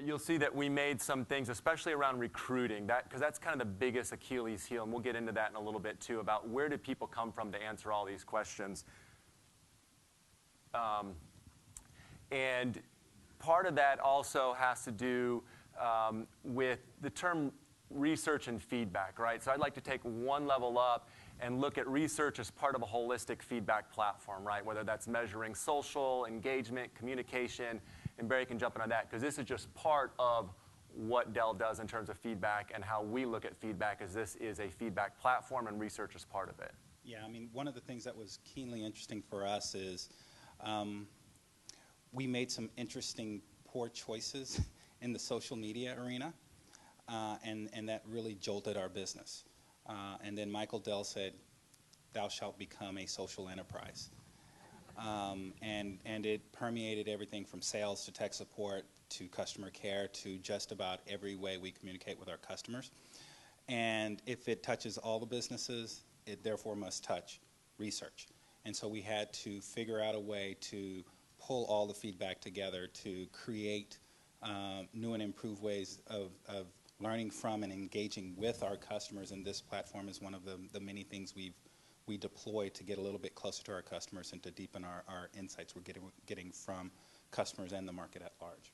you'll see that we made some things, especially around recruiting, because that's kind of the biggest Achilles heel, and we'll get into that in a little bit too, about where do people come from to answer all these questions. And part of that also has to do with the term research and feedback, right? So I'd like to take one level up and look at research as part of a holistic feedback platform, right? Whether that's measuring social, engagement, communication, and Barry can jump in on that, because this is just part of what Dell does in terms of feedback and how we look at feedback, as this is a feedback platform and research is part of it. Yeah, I mean, one of the things that was keenly interesting for us is we made some interesting poor choices in the social media arena, and that really jolted our business. And then Michael Dell said, "Thou shalt become a social enterprise." And it permeated everything from sales to tech support to customer care to just about every way we communicate with our customers. And if it touches all the businesses, it therefore must touch research. And so we had to figure out a way to pull all the feedback together to create new and improved ways of learning from and engaging with our customers. And this platform is one of the many things we deploy to get a little bit closer to our customers and to deepen our insights we're getting from customers and the market at large.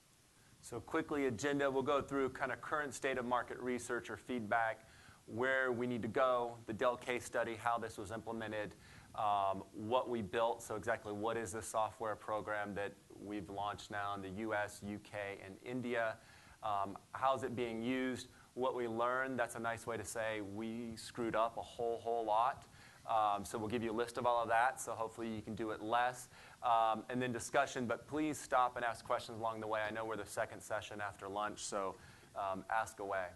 So quickly, agenda, we'll go through kind of current state of market research or feedback, where we need to go, the Dell case study, how this was implemented, what we built, so exactly what is this software program that we've launched now in the US, UK, and India, how's it being used, what we learned. That's a nice way to say we screwed up a whole lot. So we'll give you a list of all of that, so hopefully you can do it less. And then discussion, but please stop and ask questions along the way. I know we're the second session after lunch, so ask away.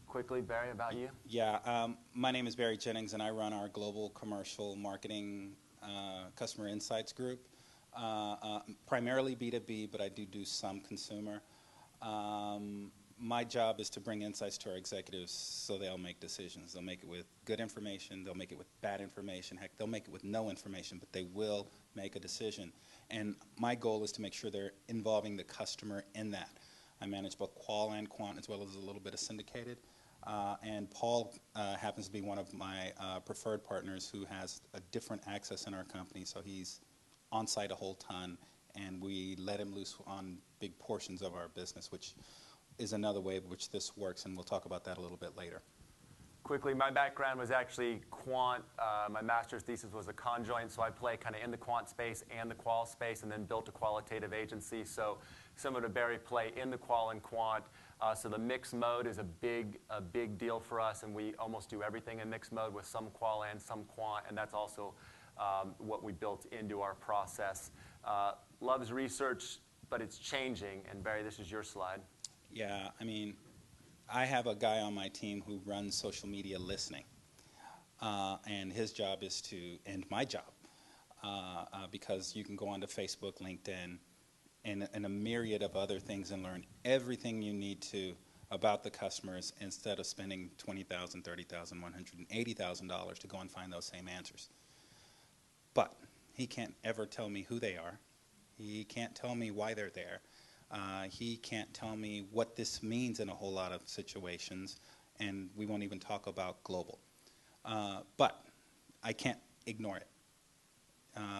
Quickly, Barry, about you? Yeah, my name is Barry Jennings, and I run our global commercial marketing customer insights group. Primarily B2B, but I do some consumer. My job is to bring insights to our executives so they'll make decisions. They'll make it with good information, they'll make it with bad information, heck, they'll make it with no information, but they will make a decision. And my goal is to make sure they're involving the customer in that. I manage both qual and quant, as well as a little bit of syndicated. And Paul happens to be one of my preferred partners who has a different access in our company, so he's on site a whole ton, and we let him loose on big portions of our business, which is another way in which this works, and we'll talk about that a little bit later. Quickly, my background was actually quant. My master's thesis was a conjoint, so I play kind of in the quant space and the qual space, and then built a qualitative agency. So similar to Barry, play in the qual and quant. So the mixed mode is a big deal for us, and we almost do everything in mixed mode with some qual and some quant, and that's also what we built into our process. Loves research, but it's changing. And Barry, this is your slide. Yeah, I mean, I have a guy on my team who runs social media listening, and his job is to, and my job, because you can go onto Facebook, LinkedIn, and a myriad of other things and learn everything you need to about the customers instead of spending $20,000, $30,000, $180,000 to go and find those same answers. But he can't ever tell me who they are. He can't tell me why they're there. He can't tell me what this means in a whole lot of situations, and we won't even talk about global. But I can't ignore it.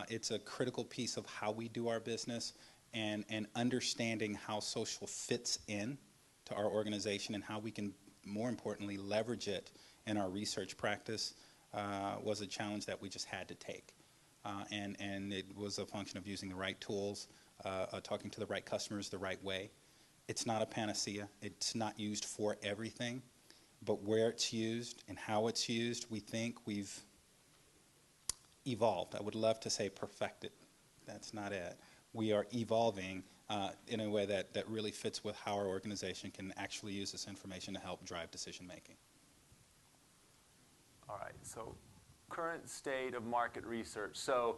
It's a critical piece of how we do our business, and understanding how social fits in to our organization and how we can, more importantly, leverage it in our research practice was a challenge that we just had to take. And it was a function of using the right tools, talking to the right customers the right way. It's not a panacea. It's not used for everything. But where it's used and how it's used, we think we've evolved. I would love to say perfected. That's not it. We are evolving in a way that really fits with how our organization can actually use this information to help drive decision making. All right, so current state of market research. So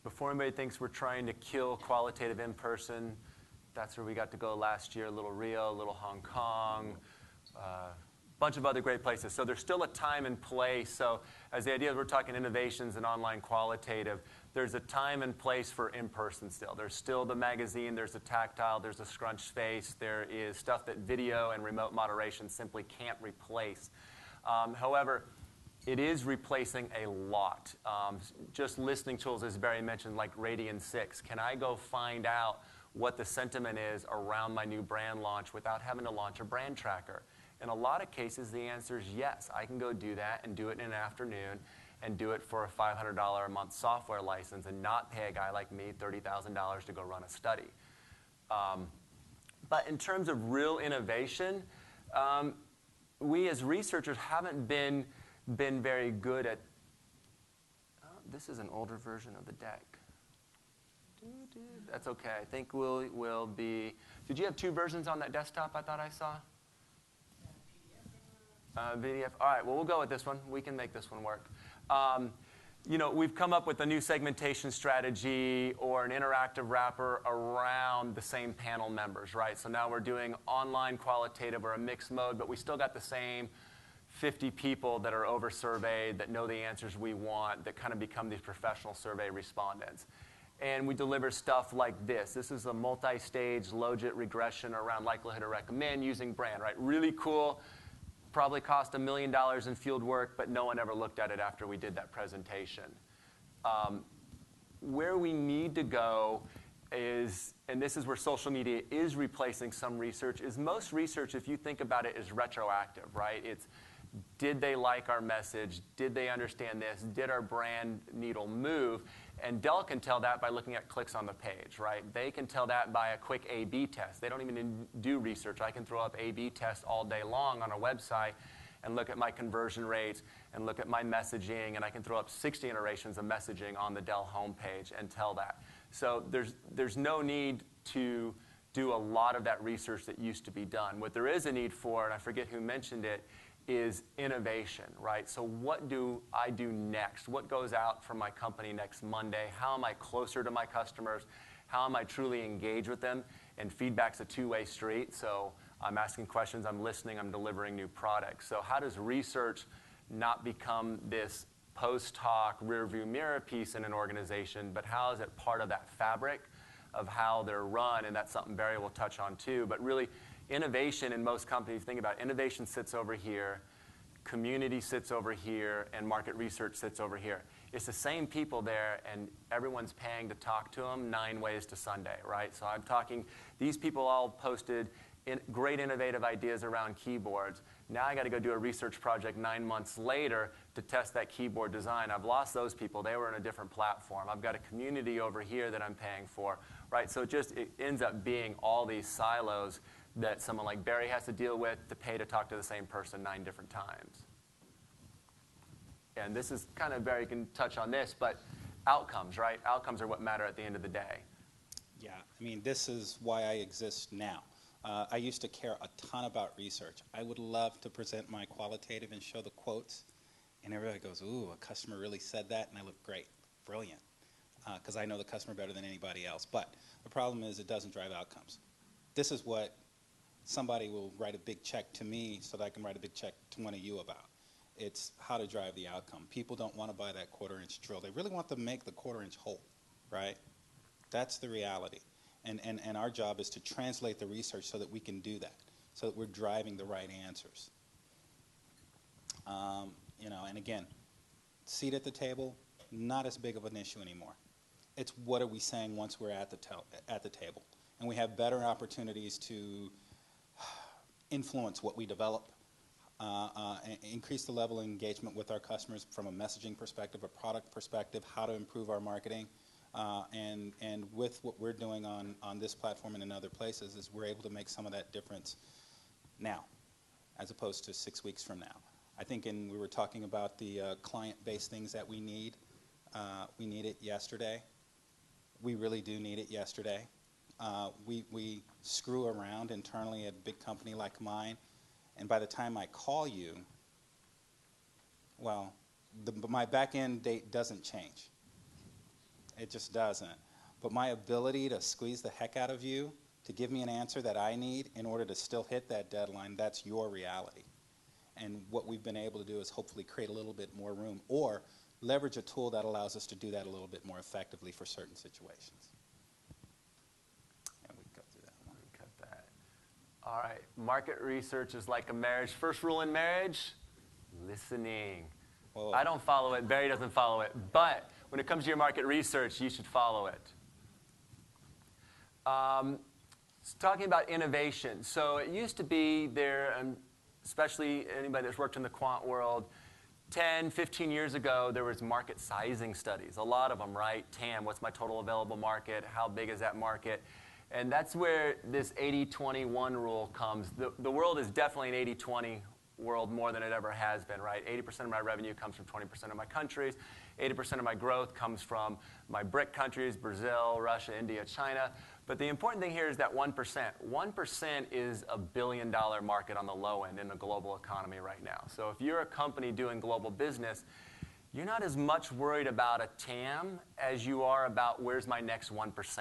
before anybody thinks we're trying to kill qualitative in-person, that's where we got to go last year, a little Rio, a little Hong Kong, bunch of other great places. So there's still a time and place. So as the idea is we're talking innovations and online qualitative, there's a time and place for in-person still. There's still the magazine, there's the tactile, there's the scrunched face, there is stuff that video and remote moderation simply can't replace. However, it is replacing a lot. Just listening tools, as Barry mentioned, like Radian 6. Can I go find out what the sentiment is around my new brand launch without having to launch a brand tracker? In a lot of cases, the answer is yes. I can go do that and do it in an afternoon and do it for a $500 a month software license and not pay a guy like me $30,000 to go run a study. But in terms of real innovation, we as researchers haven't been very good at, this is an older version of the deck. That's okay. I think we'll be, did you have 2 versions on that desktop I thought I saw? PDF. All right, well, we'll go with this one. We can make this one work. You know, we've come up with a new segmentation strategy or an interactive wrapper around the same panel members, right? So now we're doing online qualitative or a mixed mode, but we still got the same 50 people that are over-surveyed, that know the answers we want, that kind of become these professional survey respondents. And we deliver stuff like this. This is a multi-stage logit regression around likelihood to recommend using brand, right? Really cool. Probably cost $1 million in field work, but no one ever looked at it after we did that presentation. Where we need to go is, and this is where social media is replacing some research, is most research, if you think about it, is retroactive, right? It's, did they like our message? Did they understand this? Did our brand needle move? And Dell can tell that by looking at clicks on the page, right? They can tell that by a quick A/B test. They don't even do research. I can throw up A/B tests all day long on a website and look at my conversion rates and look at my messaging, and I can throw up 60 iterations of messaging on the Dell homepage and tell that. So there's no need to do a lot of that research that used to be done. What there is a need for, and I forget who mentioned it, is innovation, right? So what do I do next? What goes out from my company next Monday? How am I closer to my customers? How am I truly engaged with them? And feedback's a two-way street, so I'm asking questions, I'm listening, I'm delivering new products. So how does research not become this post-hoc, rear-view mirror piece in an organization, but how is it part of that fabric of how they're run? And that's something Barry will touch on too. But really, innovation in most companies, think about it, innovation sits over here, community sits over here, and market research sits over here. It's the same people there, and everyone's paying to talk to them 9 ways to Sunday, right? So I'm talking, these people all posted great innovative ideas around keyboards. Now I got to go do a research project 9 months later to test that keyboard design. I've lost those people. They were in a different platform. I've got a community over here that I'm paying for, right? So it ends up being all these silos that someone like Barry has to deal with to pay to talk to the same person 9 different times. And this is kind of, Barry can touch on this, but outcomes, right? Outcomes are what matter at the end of the day. Yeah, I mean, this is why I exist now. I used to care a ton about research. I would love to present my qualitative and show the quotes, and everybody goes, ooh, a customer really said that, and I look great, brilliant, because I know the customer better than anybody else. But the problem is it doesn't drive outcomes. This is what somebody will write a big check to me so that I can write a big check to one of you about. It's how to drive the outcome. People don't want to buy that quarter-inch drill. They really want to make the quarter-inch hole, right? That's the reality. And our job is to translate the research so that we can do that, so that we're driving the right answers. You know, and again, seat at the table, not as big of an issue anymore. It's what are we saying once we're at the table. And we have better opportunities to influence what we develop, increase the level of engagement with our customers from a messaging perspective, a product perspective, how to improve our marketing. And with what we're doing on this platform and in other places is we're able to make some of that difference now, as opposed to 6 weeks from now. I think we were talking about the client-based things that we need. We need it yesterday. We really do need it yesterday. We screw around internally at a big company like mine, and by the time I call you, well, my back-end date doesn't change. It just doesn't. But my ability to squeeze the heck out of you to give me an answer that I need in order to still hit that deadline, that's your reality. And what we've been able to do is hopefully create a little bit more room or leverage a tool that allows us to do that a little bit more effectively for certain situations. And we cut through that one. Cut that. All right, market research is like a marriage. First rule in marriage, listening. Whoa. I don't follow it, Barry doesn't follow it, but when it comes to your market research, you should follow it. Talking about innovation. So it used to be there, especially anybody that's worked in the quant world, 10, 15 years ago, there was market sizing studies. A lot of them, right? TAM, what's my total available market? How big is that market? And that's where this 80-20-1 rule comes. The world is definitely an 80-20 world more than it ever has been, right? 80% of my revenue comes from 20% of my countries. 80% of my growth comes from my BRIC countries, Brazil, Russia, India, China. But the important thing here is that 1%. 1% is a billion-dollar market on the low end in the global economy right now. So if you're a company doing global business, you're not as much worried about a TAM as you are about where's my next 1%,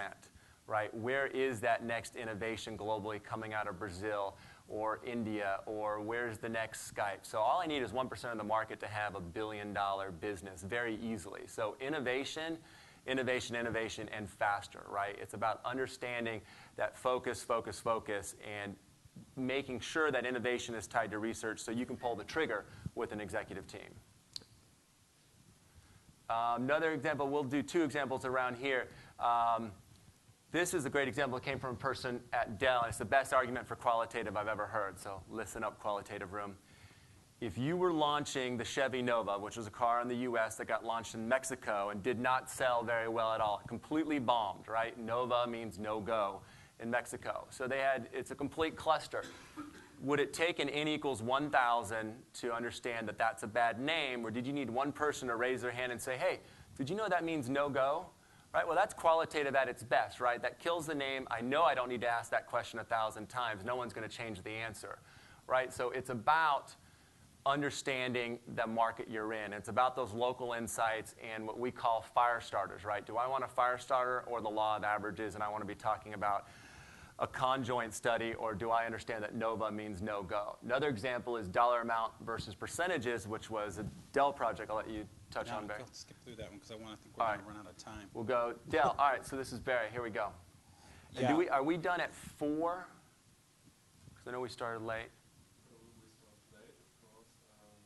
right? Where is that next innovation globally coming out of Brazil or India, or where's the next Skype? So all I need is 1% of the market to have a billion-dollar business very easily. So innovation, innovation, innovation, and faster, right? It's about understanding that focus, focus, focus, and making sure that innovation is tied to research so you can pull the trigger with an executive team. Another example, we'll do two examples around here. This is a great example. It came from a person at Dell, and it's the best argument for qualitative I've ever heard, so listen up, qualitative room. If you were launching the Chevy Nova, which was a car in the US that got launched in Mexico and did not sell very well at all, completely bombed, right? Nova means no-go in Mexico. So it's a complete cluster. Would it take an N equals 1,000 to understand that that's a bad name, or did you need one person to raise their hand and say, hey, did you know that means no-go? Right? Well, that's qualitative at its best, right? That kills the name. I know I don't need to ask that question 1,000 times. No one's going to change the answer, right? So it's about understanding the market you're in. It's about those local insights and what we call fire starters, right? Do I want a fire starter or the law of averages, and I want to be talking about a conjoint study, or do I understand that NOVA means no-go? Another example is dollar amount versus percentages, which was a Dell project. I'll let you touch on, Barry. Skip through that one because I think we're going to run out of time. We'll go Dell. All right, so this is Barry. Here we go. And Yeah. are we done at 4? Because I know we started late. We start late, of course, and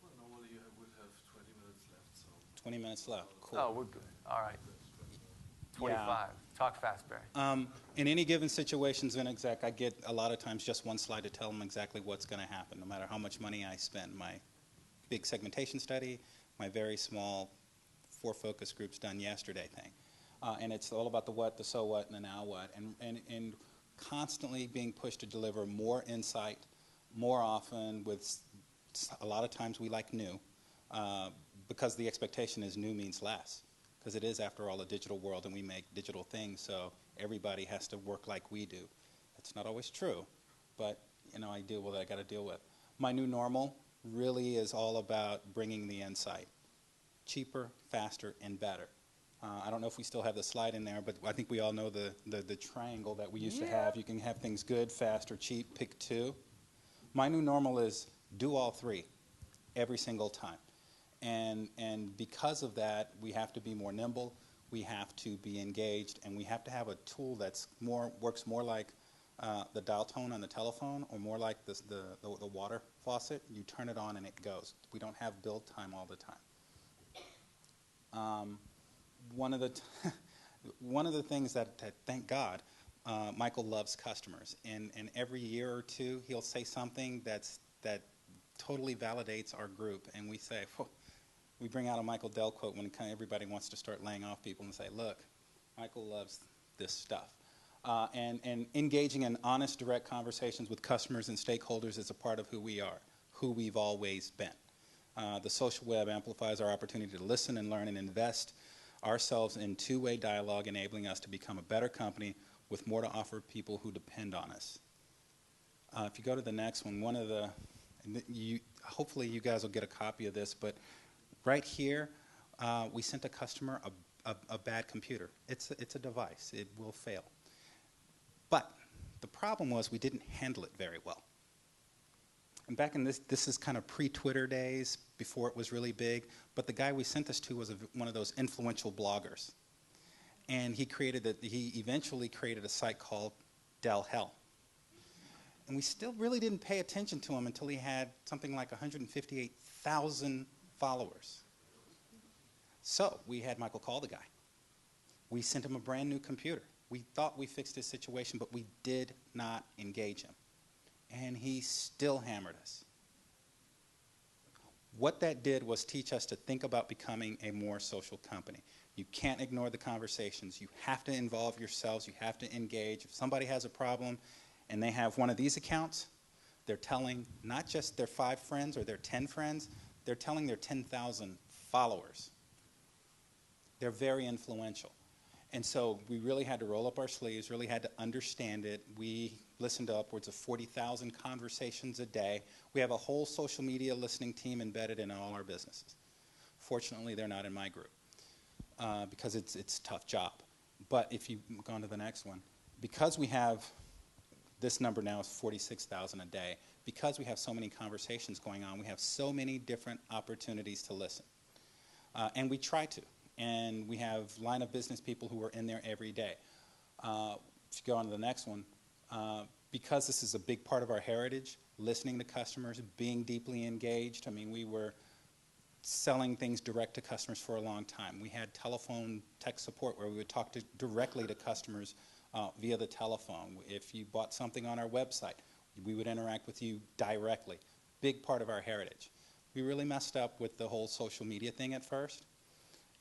well, normally I would have 20 minutes left. So 20 minutes left. Cool. Oh, we're good. All right. 25. Yeah. Talk fast, Barry. In any given situation as an exec, I get a lot of times just one slide to tell them exactly what's going to happen, no matter how much money I spend. My big segmentation study, my very small 4 focus groups done yesterday thing. And it's all about the what, the so what, and the now what. And constantly being pushed to deliver more insight, more often with a lot of times we like new, because the expectation is new means less. Because it is, after all, a digital world, and we make digital things, so everybody has to work like we do. That's not always true, but I deal with what I got to deal with. My new normal really is all about bringing the insight. Cheaper, faster, and better. I don't know if we still have the slide in there, but I think we all know the triangle that we used to have. You can have things good, faster, cheap, pick 2. My new normal is do all 3 every single time. And because of that, we have to be more nimble, we have to be engaged, and we have to have a tool that's works more like the dial tone on the telephone, or more like the water faucet. You turn it on and it goes. We don't have build time all the time. One of the things that thank God, Michael loves customers, and every year or two he'll say something that totally validates our group, and we say, we bring out a Michael Dell quote when everybody wants to start laying off people and say, look, Michael loves this stuff. And engaging in honest, direct conversations with customers and stakeholders is a part of who we are, who we've always been. The social web amplifies our opportunity to listen and learn and invest ourselves in two-way dialogue, enabling us to become a better company with more to offer people who depend on us. If you go to the next one, hopefully you guys will get a copy of this, but right here, we sent a customer a bad computer. It's a device. It will fail. But the problem was we didn't handle it very well. And back in this is kind of pre-Twitter days, before it was really big, but the guy we sent this to was one of those influential bloggers. And he eventually created a site called Dell. And we still really didn't pay attention to him until he had something like 158,000 followers. So we had Michael call the guy. We sent him a brand new computer. We thought we fixed his situation, but we did not engage him. And he still hammered us. What that did was teach us to think about becoming a more social company. You can't ignore the conversations. You have to involve yourselves. You have to engage. If somebody has a problem and they have one of these accounts, they're telling not just their 5 friends or their 10 friends, they're telling their 10,000 followers. They're very influential. And so we really had to roll up our sleeves, really had to understand it. We listened to upwards of 40,000 conversations a day. We have a whole social media listening team embedded in all our businesses. Fortunately, they're not in my group because it's a tough job. But if you go on to the next one, because we have, this number now is 46,000 a day, because we have so many conversations going on, we have so many different opportunities to listen. And we try to. And we have line of business people who are in there every day. If you go on to the next one, because this is a big part of our heritage, listening to customers, being deeply engaged. I mean, we were selling things direct to customers for a long time. We had telephone tech support where we would talk directly to customers via the telephone. If you bought something on our website, we would interact with you directly. Big part of our heritage. We really messed up with the whole social media thing at first.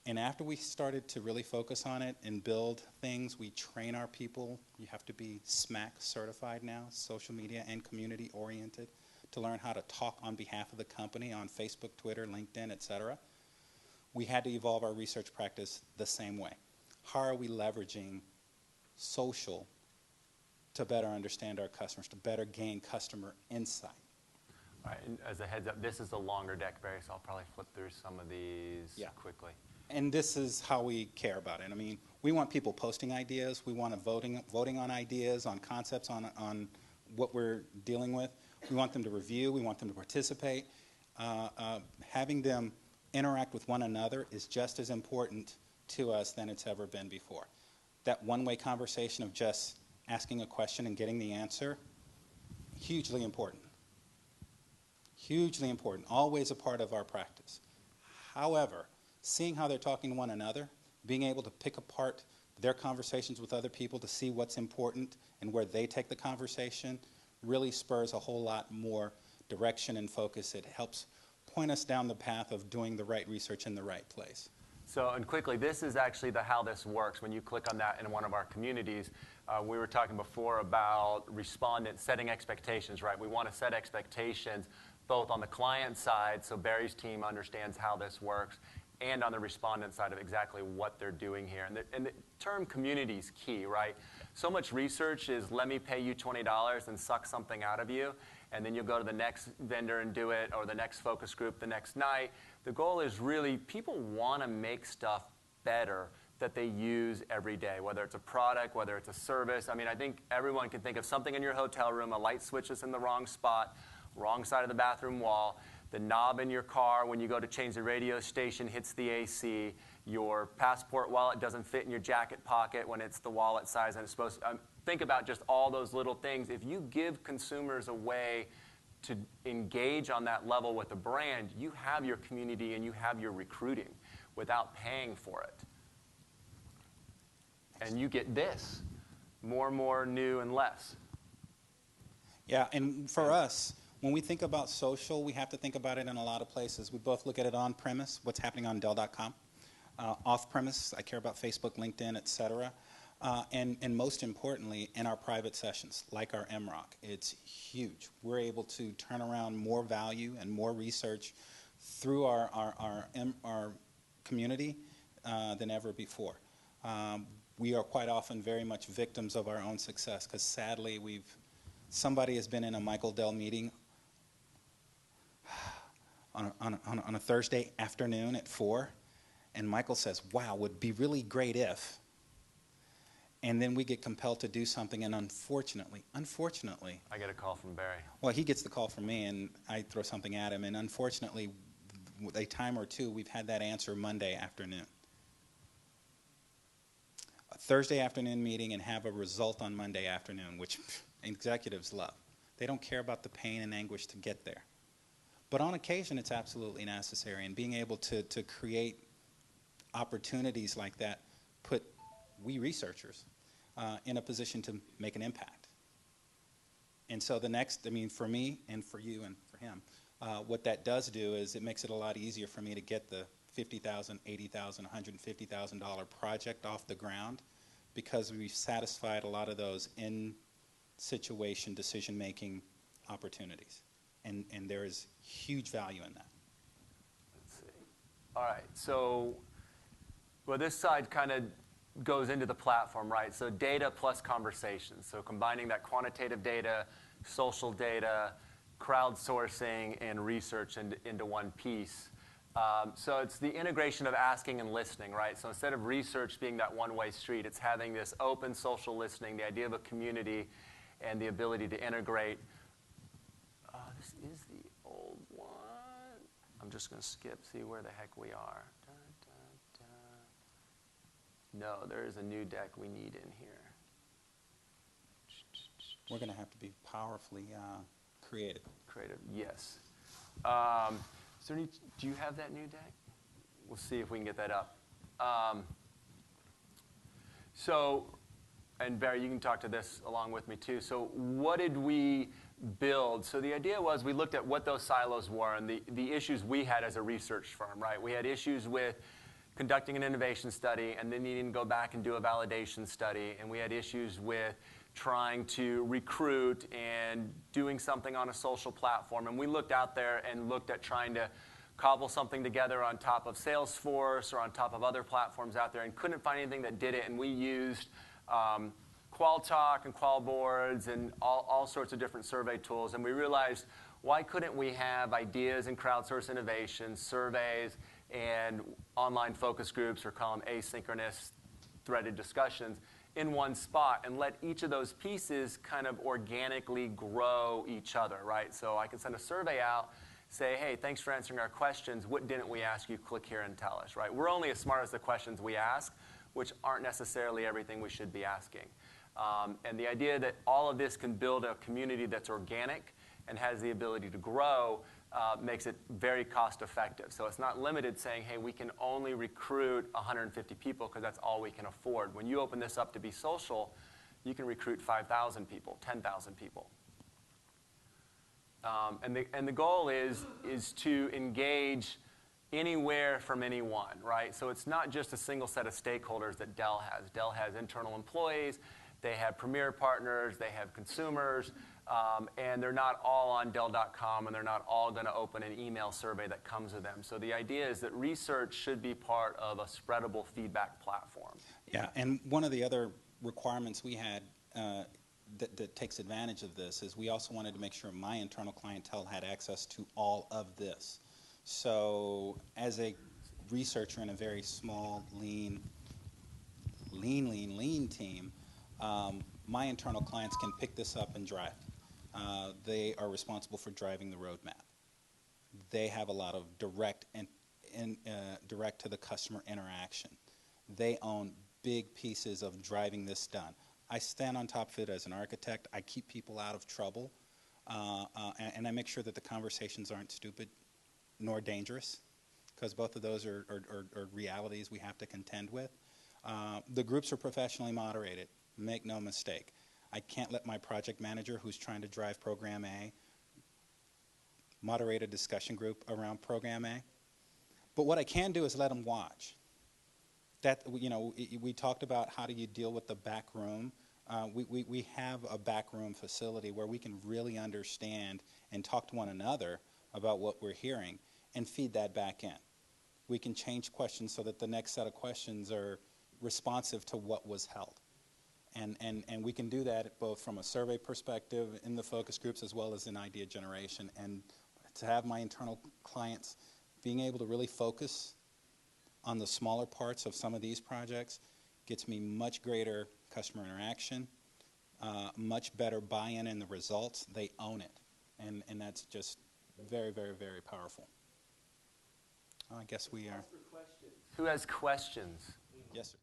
And after we started to really focus on it and build things, we train our people. You have to be SMAC certified now, social media and community oriented, to learn how to talk on behalf of the company on Facebook, Twitter, LinkedIn, etc. We had to evolve our research practice the same way. How are we leveraging social to better understand our customers, to better gain customer insight? All right, and as a heads up, this is a longer deck, Barry, so I'll probably flip through some of these quickly. And this is how we care about it. I mean, we want people posting ideas. We want voting on ideas, on concepts, on what we're dealing with. We want them to review. We want them to participate. Having them interact with one another is just as important to us than it's ever been before. That one-way conversation of just asking a question and getting the answer, hugely important. Hugely important. Always a part of our practice. However, seeing how they're talking to one another, being able to pick apart their conversations with other people to see what's important and where they take the conversation really spurs a whole lot more direction and focus. It helps point us down the path of doing the right research in the right place. So, and quickly, this is actually how this works. When you click on that in one of our communities, we were talking before about respondents setting expectations, right? We want to set expectations both on the client side, so Barry's team understands how this works, and on the respondent side of exactly what they're doing here. And the term community is key, right? So much research is let me pay you $20 and suck something out of you, and then you'll go to the next vendor and do it, or the next focus group the next night. The goal is really people want to make stuff better that they use every day, whether it's a product, whether it's a service. I mean, I think everyone can think of something in your hotel room, a light switch is in the wrong spot, wrong side of the bathroom wall, the knob in your car when you go to change the radio station hits the AC, your passport wallet doesn't fit in your jacket pocket when it's the wallet size and it's supposed to. Think about just all those little things. If you give consumers a way to engage on that level with a brand, you have your community and you have your recruiting without paying for it. And you get this, more new and less. Yeah, and for us, when we think about social, we have to think about it in a lot of places. We both look at it on-premise, what's happening on Dell.com. Off-premise, I care about Facebook, LinkedIn, et cetera. And most importantly, in our private sessions, like our MROC, it's huge. We're able to turn around more value and more research through our community than ever before. We are quite often very much victims of our own success because sadly somebody has been in a Michael Dell meeting on a Thursday afternoon at 4, and Michael says, wow, would be really great if. and then we get compelled to do something, and unfortunately, I get a call from Barry. well, he gets the call from me, and I throw something at him, and unfortunately, with a time or two, we've had that answer Monday afternoon. A Thursday afternoon meeting and have a result on Monday afternoon, which executives love. They don't care about the pain and anguish to get there. But on occasion, it's absolutely necessary, and being able to create opportunities like that put we researchers in a position to make an impact. And so the next, I mean, for me and for you and for him, what that does do is it makes it a lot easier for me to get the $50,000, $80,000, $150,000 project off the ground, because we've satisfied a lot of those in-situation decision-making opportunities. And there is huge value in that. Let's see. All right, so well, this side kind of goes into the platform, right? So data plus conversations. So combining that quantitative data, social data, crowdsourcing, and research into one piece. So it's the integration of asking and listening, right? So instead of research being that one-way street, it's having this open social listening, the idea of a community, and the ability to integrate. This is the old one. I'm just going to skip, see where the heck we are. No, there is a new deck we need in here. We're going to have to be powerfully creative. Creative, yes. Is there any, do you have that new deck? We'll see if we can get that up. So, and Barry, you can talk to this along with me too. So what did we build? So the idea was we looked at what those silos were and the issues we had as a research firm, right? We had issues with conducting an innovation study and then needing to go back and do a validation study. And we had issues with trying to recruit and doing something on a social platform. And we looked out there and looked at trying to cobble something together on top of Salesforce or on top of other platforms out there and couldn't find anything that did it. And we used Qualtalk and Qualboards and all sorts of different survey tools. And we realized, why couldn't we have ideas and crowdsource innovation, surveys, and online focus groups, or call them asynchronous threaded discussions, in one spot and let each of those pieces kind of organically grow each other, right? So I can send a survey out, say, hey, thanks for answering our questions. What didn't we ask you? Click here and tell us, right? We're only as smart as the questions we ask, which aren't necessarily everything we should be asking. And the idea that all of this can build a community that's organic and has the ability to grow makes it very cost effective. So it's not limited saying, hey, we can only recruit 150 people because that's all we can afford. When you open this up to be social, you can recruit 5,000 people, 10,000 people. And the goal is to engage anywhere from anyone, right? So it's not just a single set of stakeholders that Dell has. Dell has internal employees, they have premier partners, they have consumers, and they're not all on Dell.com, and they're not all going to open an email survey that comes with them. So the idea is that research should be part of a spreadable feedback platform. Yeah, and one of the other requirements we had that takes advantage of this is we also wanted to make sure my internal clientele had access to all of this. So as a researcher in a very small, lean team, my internal clients can pick this up and drive. They are responsible for driving the roadmap. They have a lot of direct to the customer interaction. They own big pieces of driving this done. I stand on top of it as an architect. I keep people out of trouble, and I make sure that the conversations aren't stupid nor dangerous, because both of those are realities we have to contend with. The groups are professionally moderated. Make no mistake. I can't let my project manager, who's trying to drive Program A, moderate a discussion group around Program A. But what I can do is let them watch. That, you know, we talked about how do you deal with the back room. We have a back room facility where we can really understand and talk to one another about what we're hearing and feed that back in. We can change questions so that the next set of questions are responsive to what was held. And we can do that both from a survey perspective in the focus groups as well as in idea generation. And to have my internal clients being able to really focus on the smaller parts of some of these projects gets me much greater customer interaction, much better buy-in in the results. They own it, and that's just very, very, very powerful. I guess we are. Who has questions? Yes, sir.